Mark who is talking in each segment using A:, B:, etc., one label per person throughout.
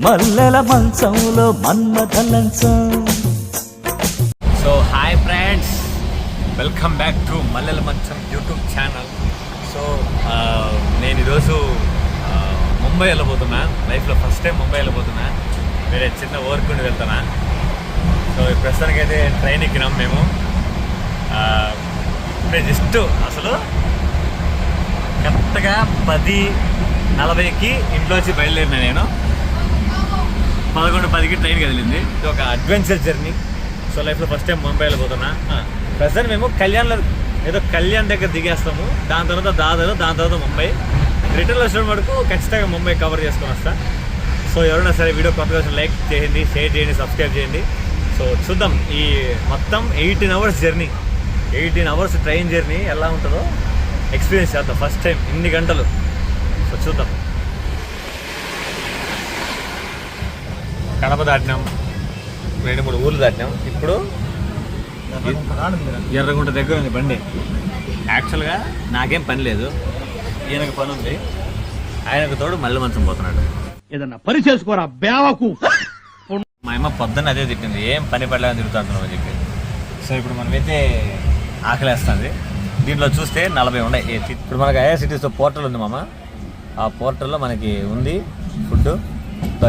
A: మల్లెల మంచంలో మన్మథ లంచం.
B: So hi friends, welcome back to Mallela Mancham YouTube channel. So నేను ఈరోజు ముంబై వెళ్ళబోతున్నా. లైఫ్లో ఫస్ట్ టైం ముంబై వెళ్ళబోతున్నా. వేరే చిన్న వర్క్ ఉండి వెళ్తున్నా. సో ప్రస్తుతానికి అయితే ట్రైన్ ఎక్కినాం మేము. ఇప్పుడే జస్ట్ అసలు కరెక్ట్గా 10:40కి ఇంట్లోంచి బయలుదేరినా. నేను 11:10కి ట్రైన్ కదిలింది. ఇది ఒక అడ్వెంచర్ జర్నీ. సో లైఫ్లో ఫస్ట్ టైం ముంబై వెళ్ళిపోతున్నా. ప్రజెంట్ మేము కళ్యాణ్ దగ్గర దిగేస్తాము. దాని తర్వాత ముంబై. రిటర్న్లో వచ్చిన వరకు ఖచ్చితంగా ముంబై కవర్ చేసుకొని వస్తా. సో ఎవరైనా సరే వీడియో కొత్తగా వచ్చిన లైక్ చేయండి, షేర్ చేయండి, సబ్స్క్రైబ్ చేయండి. సో చూద్దాం ఈ మొత్తం 18 hours journey, 18 hours train journey ఎలా ఉంటుందో ఎక్స్పీరియన్స్ చేద్దాం ఫస్ట్ టైం ఇన్ని గంటలు. సో చూద్దాం. కడప దాటినాం, 2-3 ఊర్లు దాటినాం. ఇప్పుడు ఎర్రగుంట దగ్గర ఉంది బండి. యాక్చువల్గా నాకేం పని లేదు, ఈయనకు పని ఉంది. ఆయనకు తోడు మల్లె మంచం పోతున్నాడు.
C: ఏదన్నా పని చేసుకోరా బేవకు.
B: మా అమ్మ పొద్దున్న అదే తిట్టింది, ఏం పని పడలేదని తిరుగుతున్నావు అని చెప్పి. సో ఇప్పుడు మనమైతే ఆకలేస్తుంది. దీంట్లో చూస్తే 40 ఉన్నాయి. ఇప్పుడు మనకి ఐఆర్సిటీస్లో పోర్టల్ ఉంది మామ. ఆ పోర్టల్లో మనకి ఉంది ఫుడ్.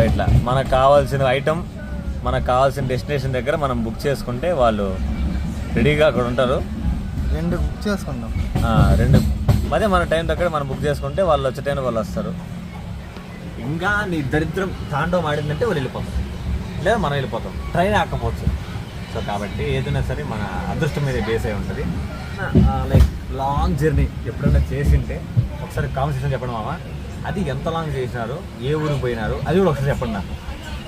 B: ఇట్లా మనకు కావాల్సిన ఐటమ్, మనకు కావాల్సిన డెస్టినేషన్ దగ్గర మనం బుక్ చేసుకుంటే వాళ్ళు రెడీగా అక్కడ ఉంటారు.
D: 2 బుక్ చేసుకుందాం.
B: 2 అదే మన టైం దగ్గర మనం బుక్ చేసుకుంటే వాళ్ళు వచ్చే టైం వాళ్ళు వస్తారు. ఇంకా నీ దరిద్రం తాండవం ఆడిందంటే వాళ్ళు వెళ్ళిపోతాం, లేదా మనం వెళ్ళిపోతాం. ట్రైన్ ఆకపోవచ్చు. సో కాబట్టి ఏదైనా సరే మన అదృష్టం మీద బేస్ అయి ఉంటుంది. లైక్ లాంగ్ జర్నీ ఎప్పుడైనా చేసింటే ఒకసారి కాన్వర్సేషన్ చెప్పండి మామ. అది ఎంత లాంగ్ చేసినారు, ఏ ఊరికి పోయినారు, అది కూడా ఒకసారి చెప్పండి నాకు.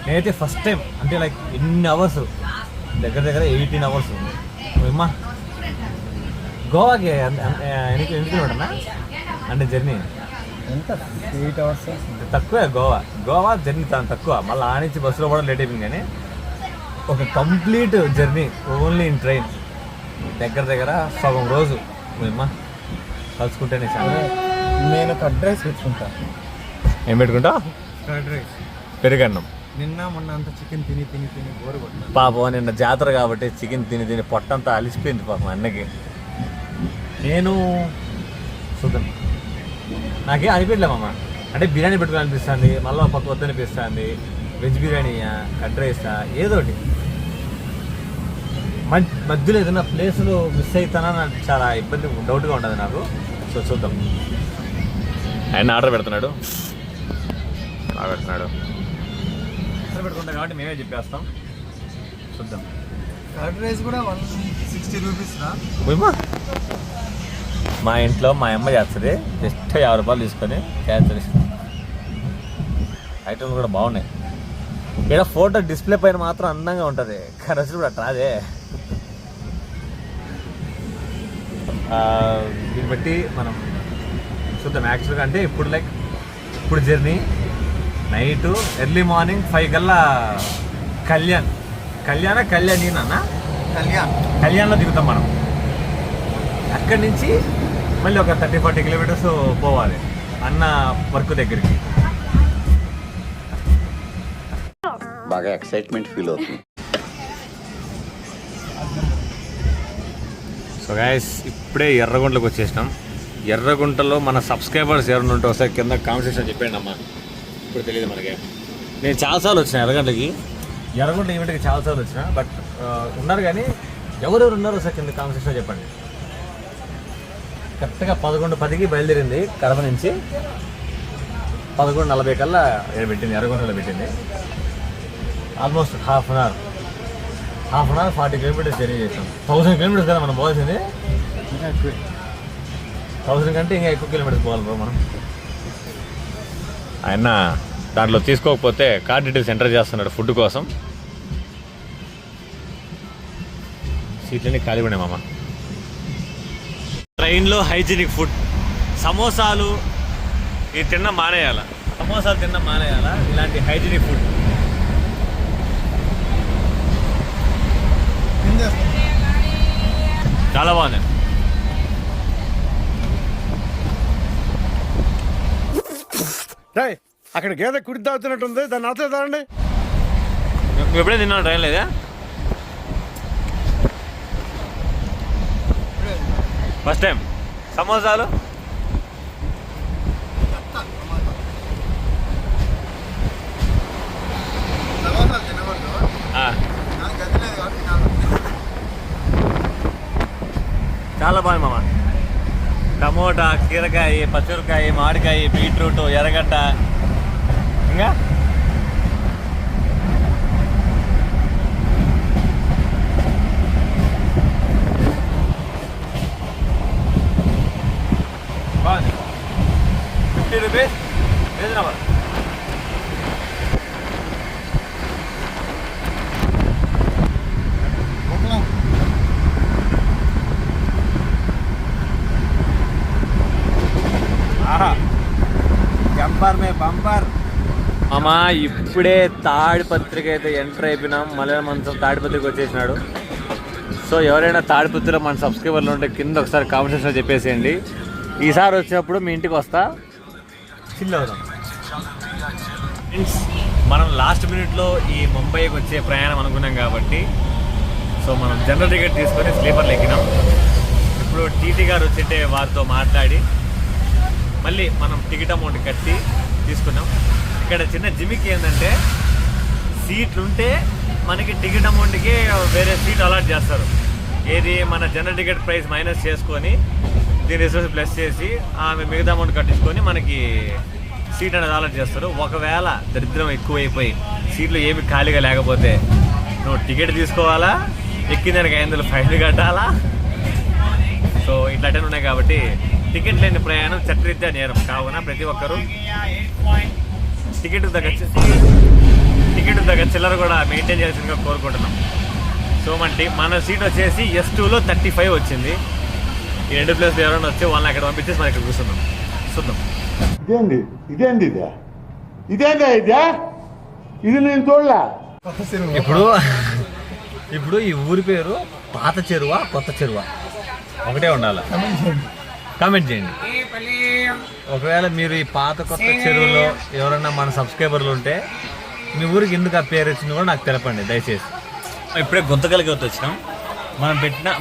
B: నేనైతే ఫస్ట్ టైం అంటే లైక్ ఎన్ని అవర్స్, దగ్గర 18 అవర్స్. అమ్మా గోవాకి ఎందుకు వెళ్ళినా అంటే జర్నీ
D: ఎంత 8 అవర్స్
B: తక్కువే. గోవా జర్నీ తక్కువ. మళ్ళీ ఆ నుంచి బస్సులో కూడా లేట్ అయిపోయింది. కానీ ఒక complete journey only in train దగ్గర సగం రోజు. అమ్మా కలుసుకుంటేనే చాలా.
D: నేను కర్డ్ రైస్ పెట్టుకుంటా.
B: ఏం పెట్టుకుంటా?
D: కర్డ్ రైస్,
B: పెరుగన్నం.
D: నిన్న మొన్న అంతా చికెన్ తిని బోరు కొట్టినా.
B: పాపం నిన్న జాతర కాబట్టి చికెన్ తిని పొట్టంతా అలిసిపోయింది పాపం అన్నకి. నేను చూద్దాం, నాకేం అనిపించలేమమ్మ. అంటే బిర్యానీ పెట్టుకుని అనిపిస్తుంది, మళ్ళీ పక్క వద్ద అనిపిస్తుంది. వెజ్ బిర్యానీయా, కర్డ్ రైసా, ఏదో ఒకటి. మధ్యలో ఏదైనా ప్లేసులు మిస్ అవుతానా నాకు చాలా ఇబ్బంది, డౌట్గా ఉంటుంది నాకు. సో చూద్దాం. ఆయన ఆర్డర్ పెడుతున్నాడు పెట్టుకుంటాం కాబట్టి మేమే చెప్పేస్తాం. చూద్దాం.
D: కర్డ్ రైస్ కూడా 160 రూపీస్ రా.
B: మా ఇంట్లో మా అమ్మ చేస్తుంది. జస్ట్ 50 రూపాయలు తీసుకొని చేస్తుంది. ఐటమ్స్ కూడా బాగున్నాయి. ఇక్కడ ఫోటో డిస్ప్లే పైన మాత్రం అందంగా ఉంటుంది, కానీ అసలు కూడా అట్లా అదే. దీన్ని బట్టి మనం చూద్దాం. యాక్చువల్గా అంటే ఇప్పుడు జర్నీ నైటు ఎర్లీ మార్నింగ్ 5 కల్లా కళ్యాణ్లో దిగుతాం మనం. అక్కడి నుంచి మళ్ళీ ఒక 30-40 కిలోమీటర్స్ పోవాలి అన్న వర్క్ దగ్గరికి.
E: బాగా ఎక్సైట్మెంట్ ఫీల్ అవుతుంది.
B: సో గైస్, ఇప్పుడే ఎర్రగుంటలోకి వచ్చేసినాం. ఎర్రగుంటలో మన సబ్స్క్రైబర్స్ ఎవరైనా ఉంటే ఒకసారి కింద కాన్వర్సేషన్ చెప్పండి అమ్మా. ఇప్పుడు తెలియదు మనకి. నేను చాలాసార్లు వచ్చిన ఎర్రగుంట ఈవెంట్కి చాలాసార్లు వచ్చిన, బట్ ఉన్నారు కానీ ఎవరెవరు ఉన్నారో ఒకసారి కింద కాన్వర్సేషన్ చెప్పండి. కరెక్ట్గా 11:10కి బయలుదేరింది కడప నుంచి. 11:40 కల్లా పెట్టింది, ఎర్రగుంటలో పెట్టింది. Almost half an hour 40 kilometres journey చేసాం. 1000 కిలోమీటర్స్ కదా మనం పోవాల్సింది. 1000 కంటే ఇంకా ఎక్కువ కిలోమీటర్స్ పోవాలి బ్రో మనం. ఆయన దాంట్లో తీసుకోకపోతే కార్డ్ డీటెయిల్స్ ఎంటర్ చేస్తున్నాడు ఫుడ్ కోసం. సీట్లన్నీ ఖాళీ ఉన్నాయి మామ. ట్రైన్లో హైజీనిక్ ఫుడ్, సమోసాలు ఇది తిన్నా మానేయాలా, ఇలాంటి హైజీనిక్ ఫుడ్. చాలా బాగుంది.
F: అక్కడ గేదె కుడి తాగుతున్నట్టుంది, దాన్ని అవతల తాగండి.
B: నువ్వు ఎప్పుడే తిన్నావు ట్రైన్ లేదా? ఫస్ట్ టైం సమోసాలు చాలా బాగుంది మామ. టమోటా, కీరకాయ, పచ్చిమిరకాయ, మామిడికాయ, బీట్రూట్, ఎర్రగడ్డ, ఇంకా బాగుంది. 50 రూపీస్ రీజనబుల్. బంపర్ మే బంపర్. మామా ఇప్పుడే తాడిపత్రికి అయితే ఎంటర్ అయిపోయినాం. మళ్ళీ మన తాడిపత్రికి వచ్చేసినాడు. సో ఎవరైనా తాడిపత్రిలో మన సబ్స్క్రైబర్లు ఉంటే కింద ఒకసారి కామెంట్ సెక్షన్లో చెప్పేసేయండి. ఈసారి వచ్చినప్పుడు మీ ఇంటికి వస్తా, చిల్ అవుదాం. మనం లాస్ట్ మినిట్లో ఈ ముంబైకి వచ్చే ప్రయాణం అనుకున్నాం కాబట్టి సో మనం జనరల్ టికెట్ తీసుకొని స్లీపర్లు ఎక్కినాం. ఇప్పుడు టీటీ గారు వచ్చింటే వారితో మాట్లాడి మళ్ళీ మనం టికెట్ అమౌంట్ కట్టి తీసుకున్నాం. ఇక్కడ చిన్న జిమిక్ ఏంటంటే సీట్లు ఉంటే మనకి టికెట్ అమౌంట్కి వేరే సీట్ అలాట్ చేస్తారు. ఏది మన జనరల్ టికెట్ ప్రైస్ మైనస్ చేసుకొని దీని రిసోర్స్ ప్లస్ చేసి ఆమె మిగతా అమౌంట్ కట్టించుకొని మనకి సీట్ అనేది అలాట్ చేస్తారు. ఒకవేళ దరిద్రం ఎక్కువైపోయి సీట్లు ఏమి ఖాళీగా లేకపోతే నువ్వు టికెట్ తీసుకోవాలా, ఎక్కిందానికి 500 ఫైన్ కట్టాలా. సో ఇట్లాంటివి ఉన్నాయి కాబట్టి టికెట్ లేని ప్రయాణం చట్టరీత్యా నేరం. కావున ప్రతి ఒక్కరూ టికెట్ తగ్గ చిల్లర కూడా మెయింటైన్ చేయాల్సిందిగా కోరుకుంటున్నాం. సో మన సీట్ వచ్చేసి S2లో 35 వచ్చింది. ఈ 2 ప్లేస్లు ఎవరైనా వచ్చి వాళ్ళని అక్కడ పంపించేసి మనం ఇక్కడ కూర్చున్నాం. చూద్దాం.
F: ఇదేందా ఇది నేను చూడలే.
B: ఇప్పుడు ఈ ఊరి పేరు పాత చెరువా కొత్త చెరువా ఒకటే ఉండాలి. కామెంట్ చేయండి. ఒకవేళ మీరు ఈ పాత కొత్త చెరువులో ఎవరైనా మన సబ్స్క్రైబర్లు ఉంటే మీ ఊరికి ఎందుకు ఆ పేరు వచ్చింది కూడా నాకు తెలపండి దయచేసి. ఇప్పుడే గుంతకలకి వచ్చినాం.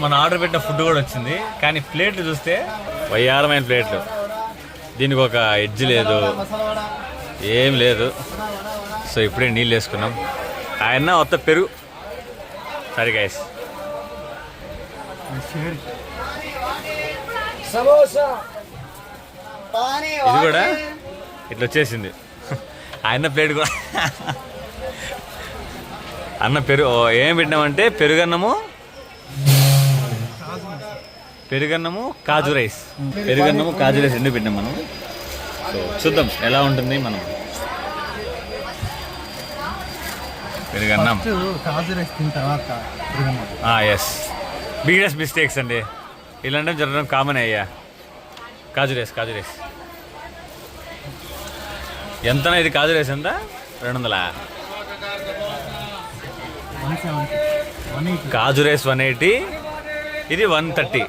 B: మన ఆర్డర్ పెట్టిన ఫుడ్ కూడా వచ్చింది. కానీ ప్లేట్లు చూస్తే వయ్యారమైన ప్లేట్లు. దీనికి ఒక ఎడ్జ్ లేదు, ఏం లేదు. సో ఇప్పుడే నీళ్ళు వేసుకున్నాం. ఆయన కొత్త పెరుగు. సరే గైస్, ఇది కూడా ఇట్లా వచ్చేసింది. ఆయన ప్లేట్ కూడా అన్న పెరుగు ఏం పెట్టినామంటే పెరుగన్నము కాజు రైస్. పెరుగన్నము కాజు రైస్ ఎందుకు పెట్టినాం మనం. సో చూద్దాం ఎలా ఉంటుంది. మనం పెరుగన్నం
D: కాజు రైస్ తిన్న తర్వాత
B: ఎస్ బిగ్గెస్ట్ మిస్టేక్స్ అండి. ఇలాంటివి జరగడం కామన్ అయ్యా. కాజు రైస్ ఎంతనా ఇది? కాజు రైస్ ఎంత? 200. కాజు రైస్ 180, ఇది 130.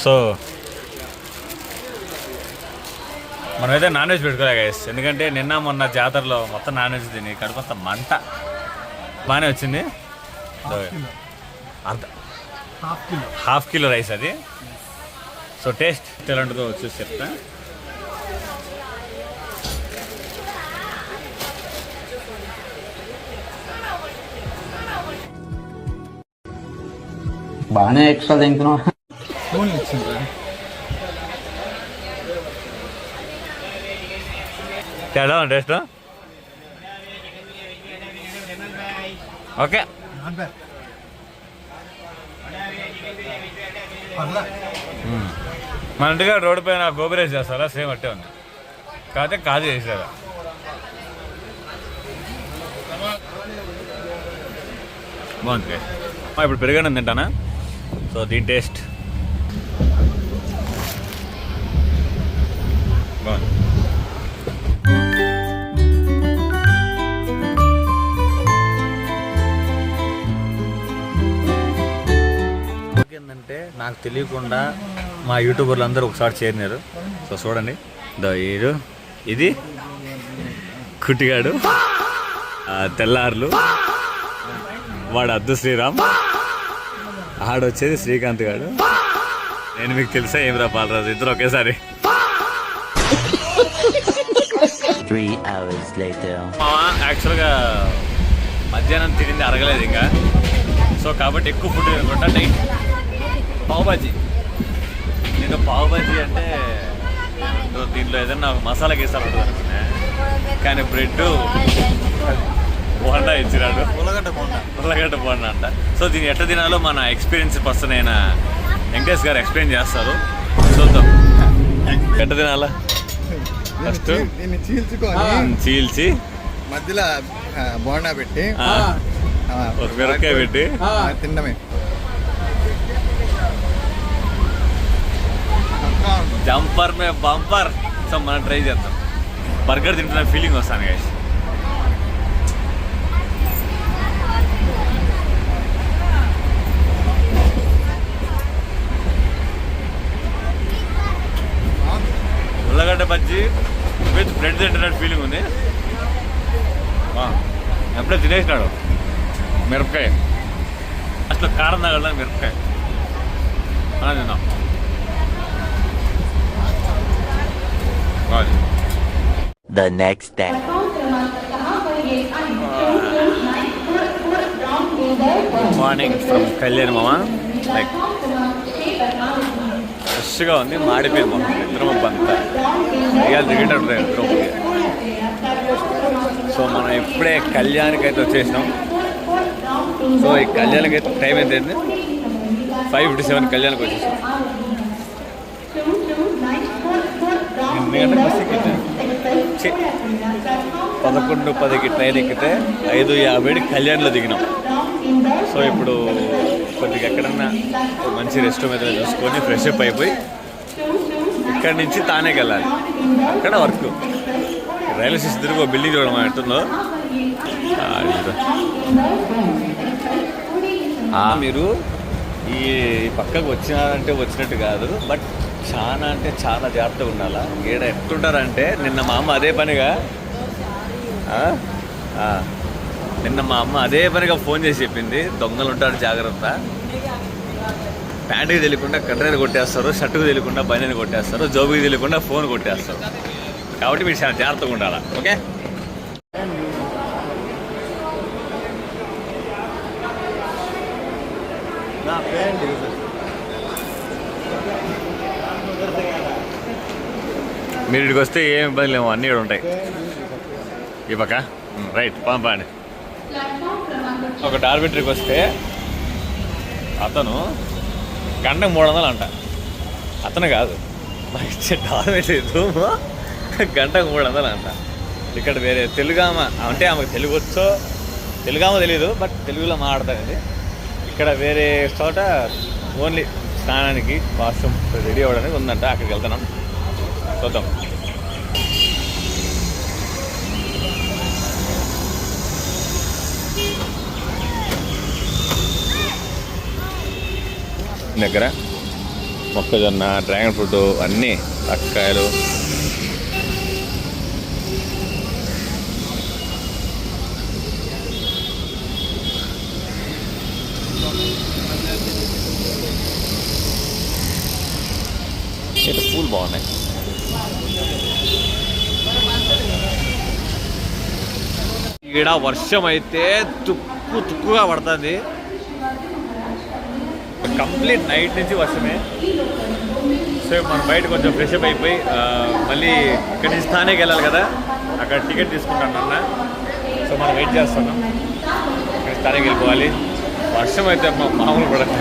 B: సో మనమైతే నాన్ వెజ్ పెట్టుకోలే గైస్. ఎందుకంటే నిన్న మొన్న జాతరలో మొత్తం నాన్ వెజ్ తిని కడుపంత మంట. బాగానే వచ్చింది. హాఫ్ కిలో రైస్ అది. సో టేస్ట్ ఎలా ఉంటుందో చూసి చెప్తా.
E: బాగానే ఎక్స్ట్రా తింటున్నావు.
B: ఎలా టేస్ట్? ఓకే. మన ఇంటిగా రోడ్డు పైన గోబీ రైస్ చేస్తారా? సేమ్ అట్టే ఉంది, కాకపోతే కాజు చేసారా. బాగుంది. ఇప్పుడు పెరుగన్నం తింటానా. సో దీని టేస్ట్ బాగుంది. ఏంటంటే నాకు తెలియకుండా మా యూట్యూబర్లు అందరూ ఒకసారి చేరినారు. సో చూడండి, ఇది కుట్టిగాడు, తెల్లార్లు, వాడు అద్దు శ్రీరామ్, ఆడొచ్చేది శ్రీకాంత్ గాడు. నేను మీకు తెలుసా ఏమిరా బాలరాజు, ఇద్దరు ఒకేసారి.
E: 3 hours later.
B: యాక్చువల్గా మధ్యాహ్నం తిరిగింది అరగలేదు ఇంకా. సో కాబట్టి ఎక్కువ ఫుడ్ తినకుండా నైట్ పావుబాజీ. నేను పావుబాజీ అంటే దీంట్లో ఏదైనా మసాలా గీసాలు ఉంటుంది అనుకున్నా, కానీ బ్రెడ్ బోండా ఇచ్చినాడు, ఉల్లగడ్డ బోండా అంట. సో దీన్ని ఎట్లా తినాలో మన ఎక్స్పీరియన్స్ పర్సన్ అయిన వెంకటేష్ గారు ఎక్స్ప్లెయిన్ చేస్తారు. చూద్దాం ఎట్లా తినాలా. ఫస్ట్
D: దీన్ని చీల్చుకొని
B: చీల్చి
D: మధ్యలో బోండా పెట్టి
B: ఒక మిరపకాయ పెట్టి
D: తినడమే.
B: జంపర్ మే బంపర్. సో మనం ట్రై చేద్దాం. బర్గర్ తింటున్న ఫీలింగ్ వస్తాను గైస్. ఉల్లగడ్డ బజ్జీ విత్ బ్రెడ్ తింటున్నట్టు ఫీలింగ్ ఉంది. ఎప్పుడే తినేసినాడు మిరపకాయ, అసలు కారం తగలడానికి మిరపకాయ అలా తిన్నాం.
E: The next day.
B: Good morning from Kalyan మామ. లైక్ ఫ్రెష్గా ఉంది, మాడిపోయింది మామ. ఇద్దరం బంతా ఇవాళ క్రికెట్ ఉంటాయి ఇద్దరం. సో మనం ఇప్పుడే కళ్యాణ్కి అయితే వచ్చేసినాం. సో ఈ కళ్యాణ్కి అయితే టైం అయితే 5:57 కళ్యాణ్కి వచ్చేసాం. 11:10కి ట్రైన్ ఎక్కితే 5:50 కళ్యాణ్లో దిగినాం. సో ఇప్పుడు కొద్దిగా ఎక్కడన్నా మంచి రెస్ట్ మీద చూసుకొని ఫ్రెష్ అప్ అయిపోయి ఇక్కడి నుంచి తానేకి వెళ్ళాలి. అక్కడ వర్క్ రైల్వే స్టేషన్ తిరిగి బిల్డింగ్ చూడడం ఎట్టుందో. మీరు ఈ పక్కకు వచ్చినారంటే వచ్చినట్టు కాదు, బట్ చాలా అంటే చాలా జాగ్రత్తగా ఉండాలా. ఈడ ఎట్టుంటారంటే నిన్న మా అమ్మ అదే పనిగా ఫోన్ చేసి చెప్పింది, దొంగలు ఉంటారు జాగ్రత్త. ప్యాంటుకి తెలియకుండా కట్రైన కొట్టేస్తారు, షర్టుకు తెలియకుండా బనీని కొట్టేస్తారు, జోబుకి తెలియకుండా ఫోన్ కొట్టేస్తారు. కాబట్టి మీరు చాలా జాగ్రత్తగా ఉండాలా. ఓకే, మీరు ఇక్కడికి వస్తే ఏం ఇబ్బంది లేవు, అన్నీ ఇక్కడ ఉంటాయి. ఈ పక్క రైట్ పంపండి. ఒక డార్బిటరీకి వస్తే అతను గంటకు 300 అంట. అతను కాదు, మాకు ఇచ్చే డార్బిటరీ రూమ్ గంటకు 300 అంట. ఇక్కడ వేరే తెలుగామ అంటే ఆమెకు తెలుగు వచ్చో తెలుగామ తెలీదు, బట్ తెలుగులో మాట్లాడతానండి. ఇక్కడ వేరే చోట ఓన్లీ స్నానానికి వాష్రూమ్ రెడీ అవ్వడానికి ఉందంట. అక్కడికి వెళ్తున్నాం, చూద్దాం. దగ్గర మొక్కజొన్న, డ్రాగన్ ఫ్రూట్ అన్నీ, అక్కకాయలు. ఇటు పూలు బాగున్నాయి. ఈడ వర్షం అయితే తుక్కుగా పడుతుంది. కంప్లీట్ నైట్ నుంచి వర్షమే. సో మనం బయట కొంచెం ఫ్రెష్ అప్ అయిపోయి మళ్ళీ ఇక్కడి నుంచి స్థానేకి వెళ్ళాలి కదా, అక్కడ టికెట్ తీసుకుంటాను అన్న. సో మనం వెయిట్ చేస్తున్నాం, ఇక్కడ స్థానేకి వెళ్ళిపోవాలి. వర్షం అయితే మామూలు పడదు.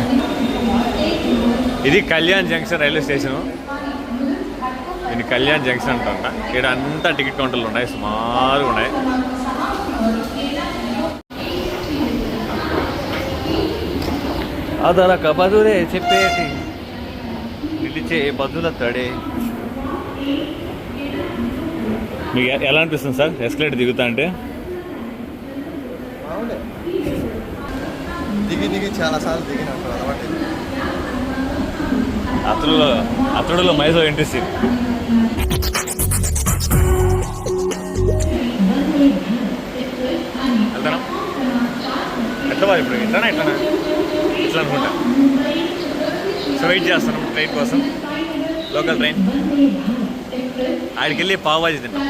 B: ఇది కళ్యాణ్ జంక్షన్ రైల్వే స్టేషను. దీన్ని కళ్యాణ్ జంక్షన్ అంటుంట. ఇక్కడ అంతా టికెట్ కౌంటర్లు ఉన్నాయి, సుమారుగా ఉన్నాయి. అదనక బదులే చెప్పేటి నిలిచే బదుల తడే. మీకు ఎలా అనిపిస్తుంది సార్ ఎస్కలేటర్ దిగుతా అంటే?
D: దిగి చాలాసార్లు దిగినట్టు అలవాటు.
B: అతడులో మైసూర్ ఇంట్రెస్ట్. వెళ్తానా ఎట్లా ఇప్పుడు ఇట్లానా ఇట్లా అనుకుంటా. సో వెయిట్ చేస్తాను ట్రైన్ కోసం, లోకల్ ట్రైన్. ఆడికి వెళ్ళి పావ్ బాజీ తింటాం.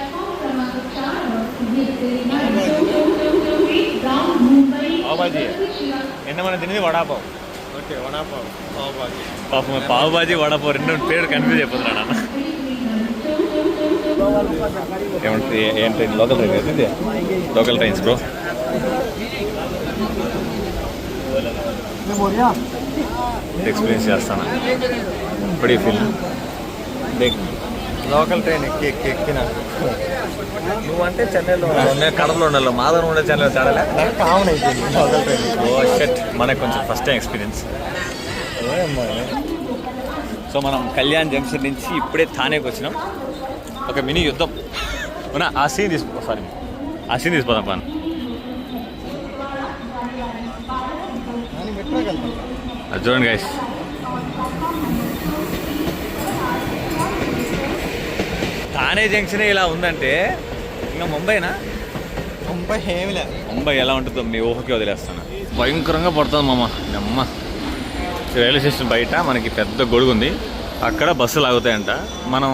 B: పావ్ బాజీ నిన్న మనం తినేది వడాపావ్.
D: ఓకే వడాపావ్ పావ్ బాజీ.
B: పాపం పావ్ బాజీ వడాపావ్ రెండు పేరు కన్ఫ్యూజ్ అయిపోతున్నాడు అన్న. ఏం ట్రైన్? లోకల్ ట్రైన్ కదా, లోకల్ ట్రైన్స్ బ్రో. ఎక్స్పీరియన్స్ చేస్తాను. ఇప్పుడే ఫీల్
D: లోకల్ ట్రైన్ ఎక్కిన
B: నువ్వంటే చెన్నైలో కడపలో ఉండాలి, మాధవరం ఉండే చెన్నైలో చాడలే
D: కామన్ అయిపోయింది లోకల్ ట్రైన్.
B: ఓ షట్, మనకు కొంచెం ఫస్ట్ టైం ఎక్స్పీరియన్స్. సో మనం కళ్యాణ్ జంక్షన్ నుంచి ఇప్పుడే థానేకి వచ్చినాం. ఒక మినీ యుద్ధం అవునా, ఆ సీన్ తీసిపోదాం పని. అది చూడండి గైస్, థానే జంక్షన్ ఇలా ఉందంటే ఇంకా ముంబైనా?
D: ముంబై ఏమి లేదు.
B: ముంబై ఎలా ఉంటుందో మీ ఊహకి వదిలేస్తాను. భయంకరంగా పడుతుంది మామ. అమ్మ రైల్వే స్టేషన్ బయట మనకి పెద్ద గొడుగు ఉంది, అక్కడ బస్సులు ఆగుతాయంట. మనం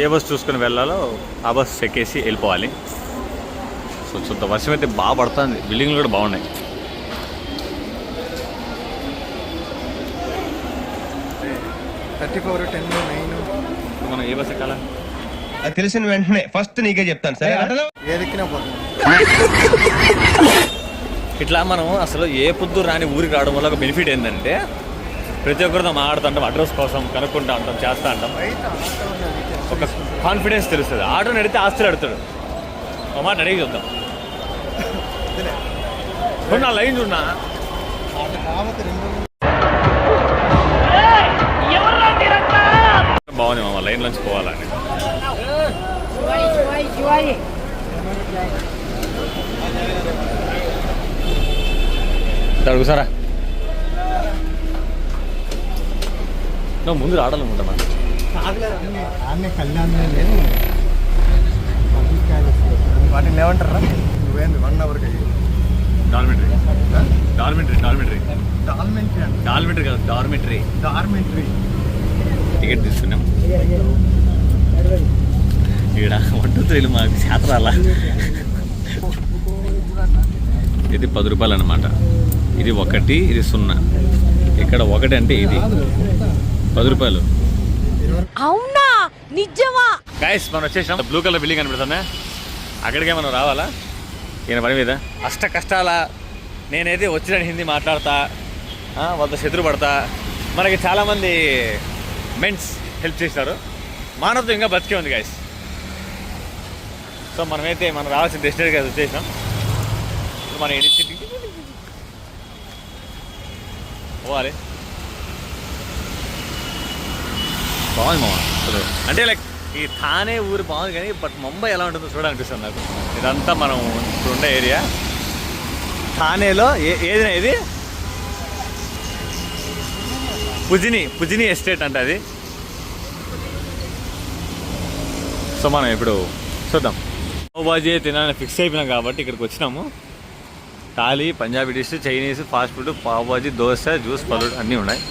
B: ఏ బస్సు చూసుకొని వెళ్ళాలో ఆ బస్సు ఎక్కేసి వెళ్ళిపోవాలి. సో చూద్దాం. వర్షం అయితే బాగా పడుతుంది, బిల్డింగ్లు కూడా బాగున్నాయి. మనం ఏ బస్సు ఎక్కాలా?
G: అది తెలిసిన వెంటనే ఫస్ట్ నీకే చెప్తాను సరే.
D: ఏదెక్కినా పోతుంది.
B: ఇట్లా మనం అసలు ఏ పొద్దు రాని ఊరికి రావడం వల్ల ఒక బెనిఫిట్ ఏంటంటే ప్రతి ఒక్కరితో మాట్లాడుతుంటాం, అడ్రస్ కోసం కనుక్కుంటా ఉంటాం, చేస్తూ ఉంటాం. ఒక కాన్ఫిడెన్స్ తెలుస్తుంది. ఆటోని అడిగితే ఆస్తులు అడుగుతాడు, ఒక మాట అడిగి చూద్దాం. నా లైన్ చూడనా బాగుంది మామ, లైన్ నుంచి పోవాలని. అడుగుసారా నువ్వు ముందు రావాలనుకుంటామా?
D: వాటిని ఏమంటారా? నువ్వేంది 1 అవర్కి
B: డార్మిటరీ కాదు, డార్మిటరీ టికెట్ తీసుకున్నాం. ఇక్కడ 1 2 3 మాకు శాతరాలా. ఇది 10 రూపాయలు అన్నమాట. ఇది 1, ఇది 0. ఇక్కడ 1 అంటే ఇది 10 రూపాయలు.
H: అవునా నిజమా?
B: గైస్ మనం వచ్చేసాం. బ్లూ కలర్ బిల్డింగ్ కనిపిస్తుందా, అక్కడికే మనం రావాలా. ఈయన పని మీద అష్ట కష్టాల నేనైతే వచ్చిన హిందీ మాట్లాడతా, వాళ్ళతో శత్రు పడతా. మనకి చాలామంది మెన్స్ హెల్ప్ చేస్తారు, మానవతో ఇంకా బతికే ఉంది గైస్. సో మనమైతే మనం రావాల్సిన డెస్టినేషన్ వచ్చేసాం. మన ఎడిసిటీకి పోవాలి. బాగుంది మామ అసలు. అంటే లైక్ ఈ థానే ఊరు బాగుంది కానీ బట్ ముంబై ఎలా ఉంటుందో చూడాలనిపిస్తుంది నాకు. ఇదంతా మనం ఇప్పుడు ఉండే ఏరియా థానేలో. ఏదినా ఇది పుజిని ఎస్టేట్ అంటే అది. సో మనం ఇప్పుడు చూద్దాం. పావ్ బాజీ తినాలని ఫిక్స్ అయిపోయినాం కాబట్టి ఇక్కడికి వచ్చినాము. Thali, Punjabi dish, Chinese, fast food, pav bhaji, dosa, juice, పళ్ళు అన్నీ ఉన్నాయి.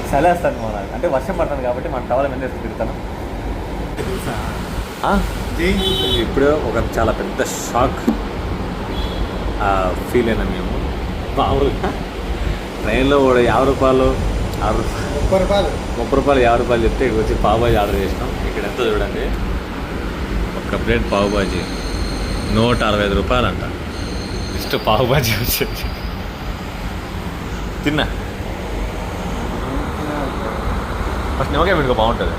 B: చలేస్తాను మన అంటే వర్షం పడుతుంది కాబట్టి మన టవల్ మీద తిరుగుతాను. ఇప్పుడు ఒక చాలా పెద్ద షాక్ ఫీల్ అయినా మేము. మామూలుగా ట్రైన్లో 50 రూపాయలు 30 రూపాయలు 50 రూపాయలు చెప్తే ఇక్కడికి వచ్చి పావ్ బాజీ ఆర్డర్ చేసినాం. ఇక్కడ ఎంతో చూడండి, ఒక ప్లేట్ పావ్ బాజీ 165 రూపాయలు అంట. జస్ట్ పావ్ బాజీ వచ్చేది. తిన్నా ఫస్ట్ నిమ్మకాయ పెట్టుకో, బాగుంటుంది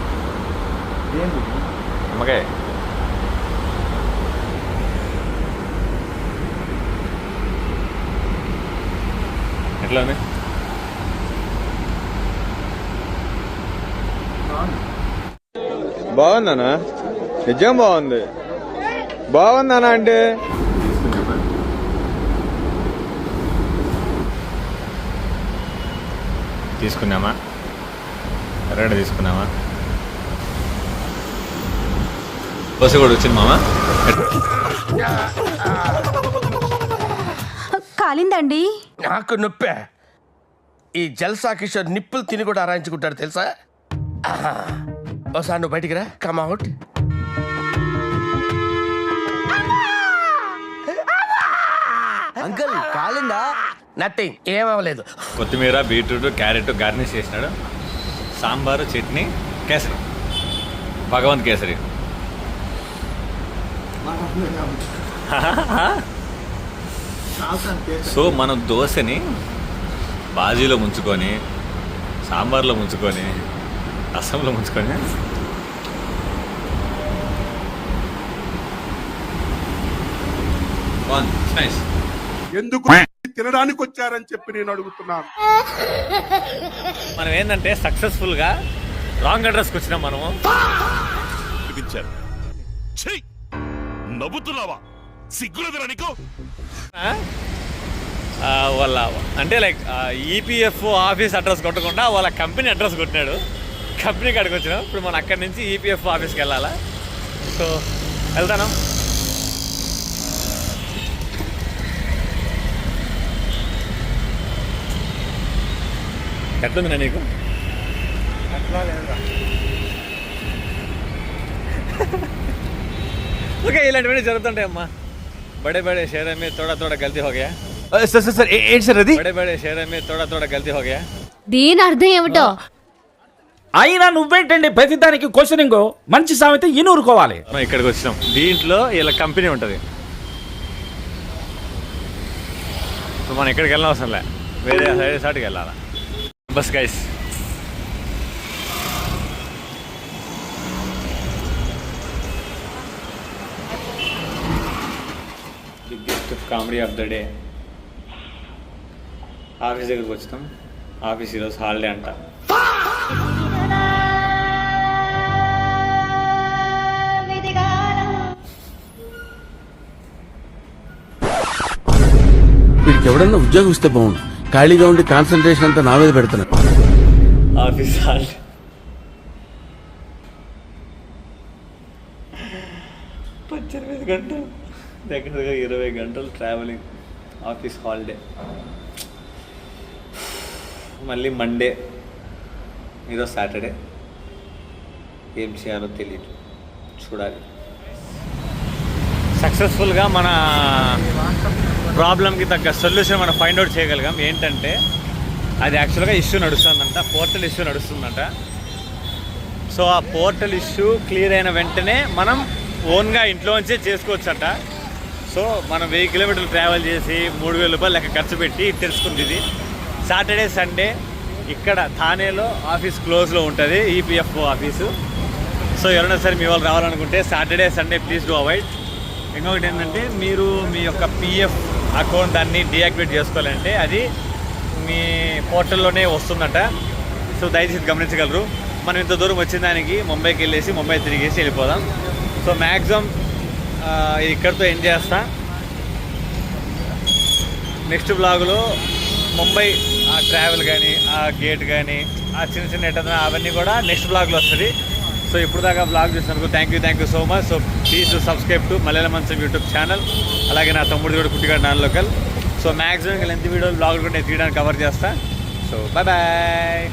B: నిమ్మకాయ. ఎట్లా ఉంది?
D: బాగుందనా? నిజం బాగుంది. బాగుందనా అంటే
B: తీసుకున్నామా, ఎర్రగడ్డ తీసుకున్నామా, దోశ కూడా వచ్చింది మామ.
H: కాలిందండి.
I: నాకు నొప్పే. ఈ జల్సా కిషోర్ నిప్పులు తిని కూడా ఆరాయించుకుంటాడు తెలుసా. ఒకసారి నువ్వు బయటికి రా, కమ్ అవుట్.
D: అంకుల్ కాలిందా?
I: నథింగ్, ఏమవ్వలేదు.
B: కొత్తిమీర, బీట్రూట్, క్యారెట్ గార్నిష్ చేసినాడు. సాంబారు, చట్నీ, కేసరి, భగవంత్ కేసరి. సో మనం దోశని బాజీలో ముంచుకొని, సాంబార్లో ముంచుకొని, రసంలో ముంచుకొని నైస్.
F: ఎందుకు తినడానికి వచ్చారని చెప్పి నేను అడుగుతున్నాను.
B: మనం ఏంటంటే సక్సెస్ఫుల్గా రాంగ్ అడ్రస్కి వచ్చినాం మనము.
J: నవ్వుతున్నావా? సిగ్గులేదురా నీకు?
B: వాళ్ళ అంటే లైక్ ఈపీఎఫ్ ఆఫీస్ అడ్రస్ కొట్టకుండా వాళ్ళ కంపెనీ అడ్రస్ కొట్టినాడు. కంపెనీ కాడికి వచ్చినాం. ఇప్పుడు మనం అక్కడి నుంచి ఈపీఎఫ్ ఆఫీస్కి వెళ్ళాలా. సో వెళ్తాను. ఎట్లుందినా నీకు? ఓకే, ఇలాంటివన్నీ జరుగుతుంటాయి అమ్మా. बड़े बड़े शहर में थोड़ा थोड़ा गलती हो गया.
G: సార్ సార్ సార్ ఏంటి సార్ అది?
B: बड़े बड़े शहर में थोड़ा थोड़ा गलती हो गया.
H: దీని అర్థం ఏమిటో?
C: అయినా నువ్వేంటండి ప్రతిదానికి క్వశ్చనింగ్? మంచి సామెత ఈనూరుకోవాలి.
B: మనం ఇక్కడికి వచ్చినాం. దీంట్లో ఇలా కంపెనీ ఉంటుంది. ఇప్పుడు మనం ఎక్కడికి వెళ్ళిన అవసరం లే, వేరే సాటికి వెళ్ళాలా. Bus guys, biggest comedy of the day. Office దగ్గరికి వచ్చినాం. ఆఫీస్ ఈరోజు హాలిడే అంట.
K: వీడికి ఎవడన్నా ఉద్యోగం ఇస్తే బాగుండు. ఖాళీగా ఉండి కాన్సన్ట్రేషన్ అంతా నా మీద పెడుతున్నా.
B: Office holiday. 18 గంటలు, దగ్గరగా 20 గంటలు ట్రావెలింగ్. Office holiday. మళ్ళీ మండే, ఈరోజు సాటర్డే. ఏం చేయాలో తెలియదు, చూడాలి. సక్సెస్ఫుల్గా మన ప్రాబ్లంకి తగ్గ సొల్యూషన్ మనం ఫైండ్ అవుట్ చేయగలిగాం. ఏంటంటే అది యాక్చువల్గా ఇష్యూ నడుస్తుందంట, పోర్టల్ ఇష్యూ నడుస్తుందంట. సో ఆ పోర్టల్ ఇష్యూ క్లియర్ అయిన వెంటనే మనం ఓన్గా ఇంట్లోంచే చేసుకోవచ్చంట. సో మనం 1000 కిలోమీటర్లు ట్రావెల్ చేసి 3000 రూపాయలు లెక్క ఖర్చు పెట్టి తెలుసుకుంది. ఇది సాటర్డే సండే ఇక్కడ థానేలో ఆఫీస్ క్లోజ్లో ఉంటుంది, ఈపీఎఫ్ ఆఫీసు. సో ఎవరైనా సరే మీ వాళ్ళు రావాలనుకుంటే Saturday Sunday please do avoid. ఇంకొకటి ఏంటంటే మీరు మీ యొక్క పిఎఫ్ అకౌంట్ దాన్ని డీయాక్టివేట్ చేసుకోవాలంటే అది మీ పోర్టల్లోనే వస్తుందట. సో దయచేసి గమనించగలరు. మనం ఇంత దూరం వచ్చిన దానికి ముంబైకి వెళ్ళేసి ముంబై తిరిగేసి వెళ్ళిపోదాం. సో మ్యాక్సిమం ఇక్కడితో ఎండ్ చేస్తా. నెక్స్ట్ బ్లాగులో ముంబై ఆ ట్రావెల్ కానీ, ఆ గేట్ కానీ, ఆ చిన్న చిన్న ఎట్లా అవన్నీ కూడా నెక్స్ట్ బ్లాగ్లో వస్తుంది. సో ఇప్పుడు దాకా బ్లాగ్ చూసినందుకు thank you so much. So please to subscribe to Malayalam Mancham YouTube channel. అలాగే నా తమ్ముడు కూడా కుట్టిగాడు non local. So maximum length వీడియోలు బ్లాగులు కూడా నేను తీయడానికి కవర్ చేస్తా. So bye bye.